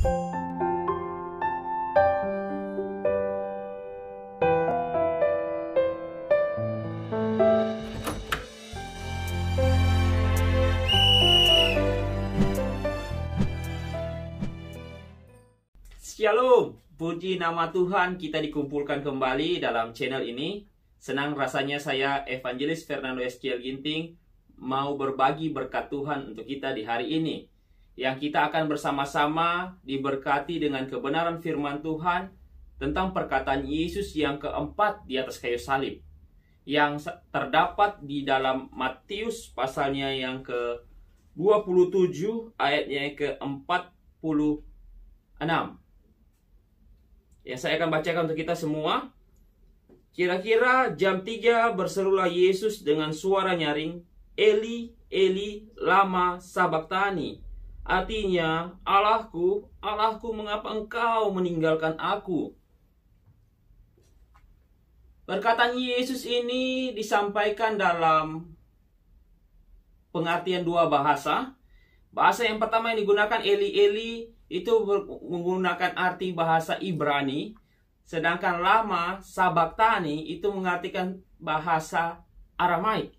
Shalom, puji nama Tuhan, kita dikumpulkan kembali dalam channel ini. Senang rasanya saya, Evangelis Fernando SCL Ginting, mau berbagi berkat Tuhan untuk kita di hari ini. Yang kita akan bersama-sama diberkati dengan kebenaran firman Tuhan tentang perkataan Yesus yang keempat di atas kayu salib, yang terdapat di dalam Matius pasalnya yang ke-27 ayatnya ke-46. Yang saya akan bacakan untuk kita semua. Kira-kira jam 3 berserulah Yesus dengan suara nyaring, Eli, Eli, lama sabachthani. Artinya, Allahku, Allahku, mengapa engkau meninggalkan aku? Perkataan Yesus ini disampaikan dalam pengertian dua bahasa. Bahasa yang pertama yang digunakan Eli, Eli, itu menggunakan arti bahasa Ibrani, sedangkan lama sabachthani itu mengartikan bahasa Aramaik.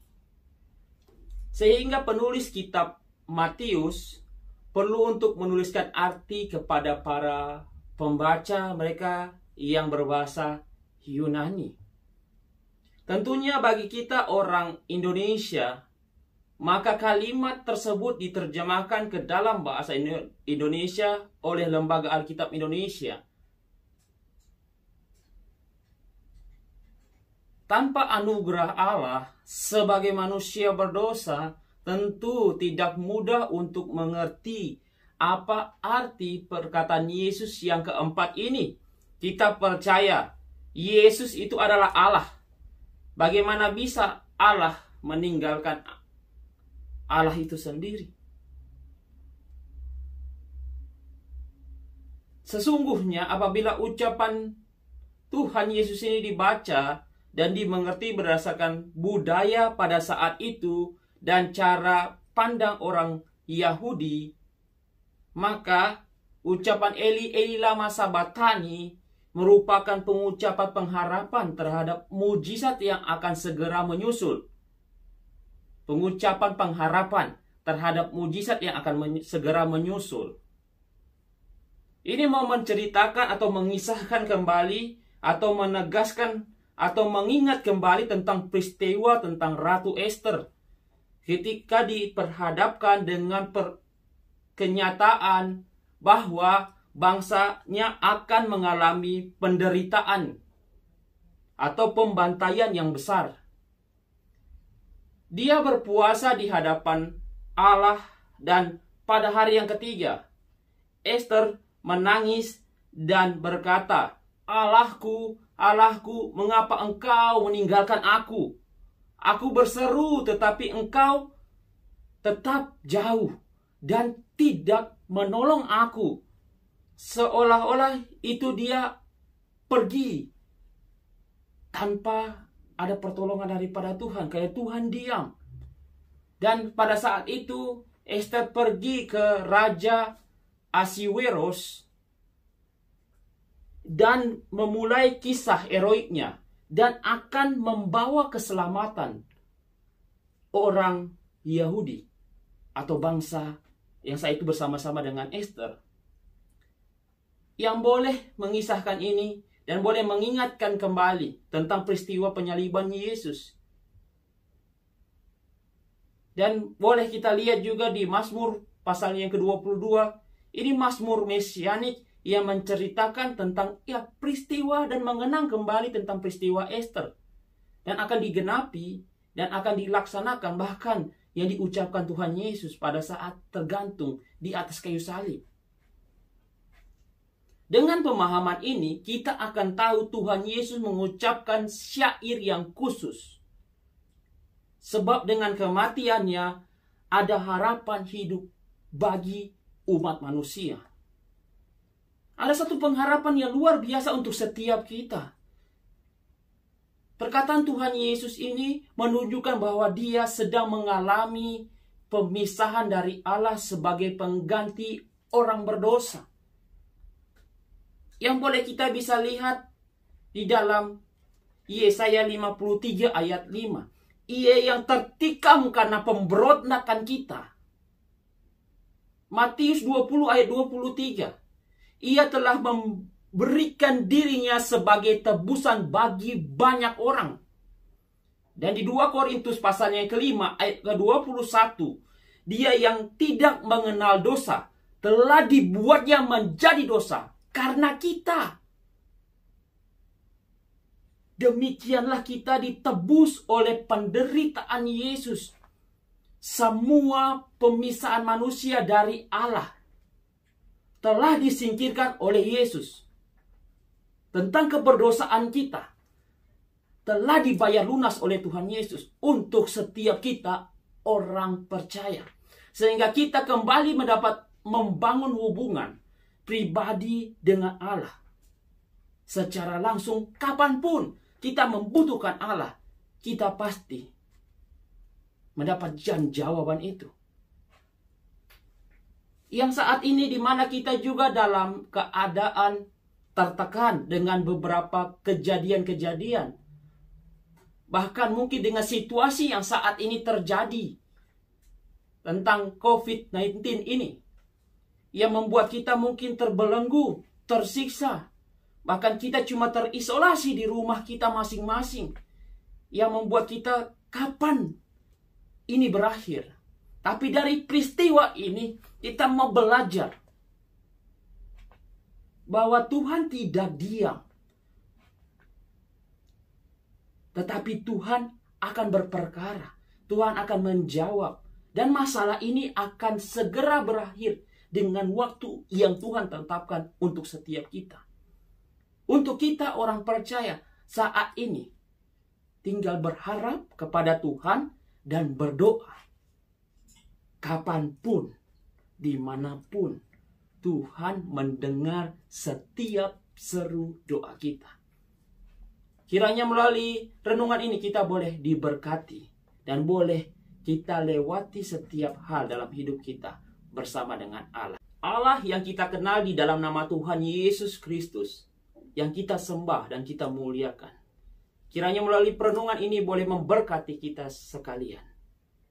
Sehingga penulis kitab Matius perlu untuk menuliskan arti kepada para pembaca mereka yang berbahasa Yunani. Tentunya bagi kita orang Indonesia, maka kalimat tersebut diterjemahkan ke dalam bahasa Indonesia oleh Lembaga Alkitab Indonesia. Tanpa anugerah Allah, sebagai manusia berdosa, tentu tidak mudah untuk mengerti apa arti perkataan Yesus yang keempat ini. Kita percaya Yesus itu adalah Allah. Bagaimana bisa Allah meninggalkan Allah itu sendiri? Sesungguhnya apabila ucapan Tuhan Yesus ini dibaca dan dimengerti berdasarkan budaya pada saat itu dan cara pandang orang Yahudi, maka ucapan Eli, Eli, lama sabachthani merupakan pengucapan pengharapan terhadap mujizat yang akan segera menyusul. Pengucapan pengharapan terhadap mujizat yang akan segera menyusul. Ini mau menceritakan atau mengisahkan kembali atau menegaskan atau mengingat kembali tentang peristiwa tentang Ratu Esther ketika diperhadapkan dengan kenyataan bahwa bangsanya akan mengalami penderitaan atau pembantaian yang besar. Dia berpuasa di hadapan Allah dan pada hari yang ketiga, Esther menangis dan berkata, Allahku, Allahku, mengapa engkau meninggalkan aku? Aku berseru tetapi engkau tetap jauh dan tidak menolong aku. Seolah-olah itu dia pergi tanpa ada pertolongan daripada Tuhan, kayak Tuhan diam. Dan pada saat itu Esther pergi ke Raja Ahasuerus dan memulai kisah heroiknya dan akan membawa keselamatan orang Yahudi atau bangsa yang saat itu bersama-sama dengan Esther. Yang boleh mengisahkan ini dan boleh mengingatkan kembali tentang peristiwa penyaliban Yesus. Dan boleh kita lihat juga di Mazmur pasal yang ke-22. Ini Mazmur mesianik yang menceritakan tentang peristiwa dan mengenang kembali tentang peristiwa Esther. Dan akan digenapi dan akan dilaksanakan bahkan yang diucapkan Tuhan Yesus pada saat tergantung di atas kayu salib. Dengan pemahaman ini, kita akan tahu Tuhan Yesus mengucapkan syair yang khusus. Sebab dengan kematiannya, ada harapan hidup bagi umat manusia. Ada satu pengharapan yang luar biasa untuk setiap kita. Perkataan Tuhan Yesus ini menunjukkan bahwa dia sedang mengalami pemisahan dari Allah sebagai pengganti orang berdosa. yang boleh kita bisa lihat di dalam Yesaya 53 ayat 5. Ia yang tertikam karena pemberontakan kita. Matius 20 ayat 23. Ia telah memberikan dirinya sebagai tebusan bagi banyak orang. Dan di 2 Korintus pasalnya yang kelima ayat ke-21. Dia yang tidak mengenal dosa telah dibuatnya menjadi dosa karena kita. Demikianlah kita ditebus oleh penderitaan Yesus. Semua pemisahan manusia dari Allah telah disingkirkan oleh Yesus. Tentang keberdosaan kita telah dibayar lunas oleh Tuhan Yesus untuk setiap kita orang percaya. Sehingga kita kembali mendapat membangun hubungan pribadi dengan Allah. Secara langsung kapanpun kita membutuhkan Allah, kita pasti mendapat jawaban itu. Yang saat ini di mana kita juga dalam keadaan tertekan dengan beberapa kejadian-kejadian. Bahkan mungkin dengan situasi yang saat ini terjadi tentang COVID-19 ini. Yang membuat kita mungkin terbelenggu, tersiksa. Bahkan kita cuma terisolasi di rumah kita masing-masing. Yang membuat kita kapan ini berakhir. Tapi dari peristiwa ini kita mau belajar bahwa Tuhan tidak diam. Tetapi Tuhan akan berperkara. Tuhan akan menjawab. Dan masalah ini akan segera berakhir dengan waktu yang Tuhan tetapkan untuk setiap kita. Untuk kita orang percaya saat ini tinggal berharap kepada Tuhan dan berdoa. Kapanpun, dimanapun, Tuhan mendengar setiap seru doa kita. Kiranya melalui renungan ini kita boleh diberkati dan boleh kita lewati setiap hal dalam hidup kita bersama dengan Allah. Allah yang kita kenal di dalam nama Tuhan Yesus Kristus, yang kita sembah dan kita muliakan. Kiranya melalui perenungan ini boleh memberkati kita sekalian.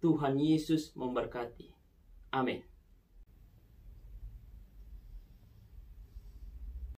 Tuhan Yesus memberkati. Amin.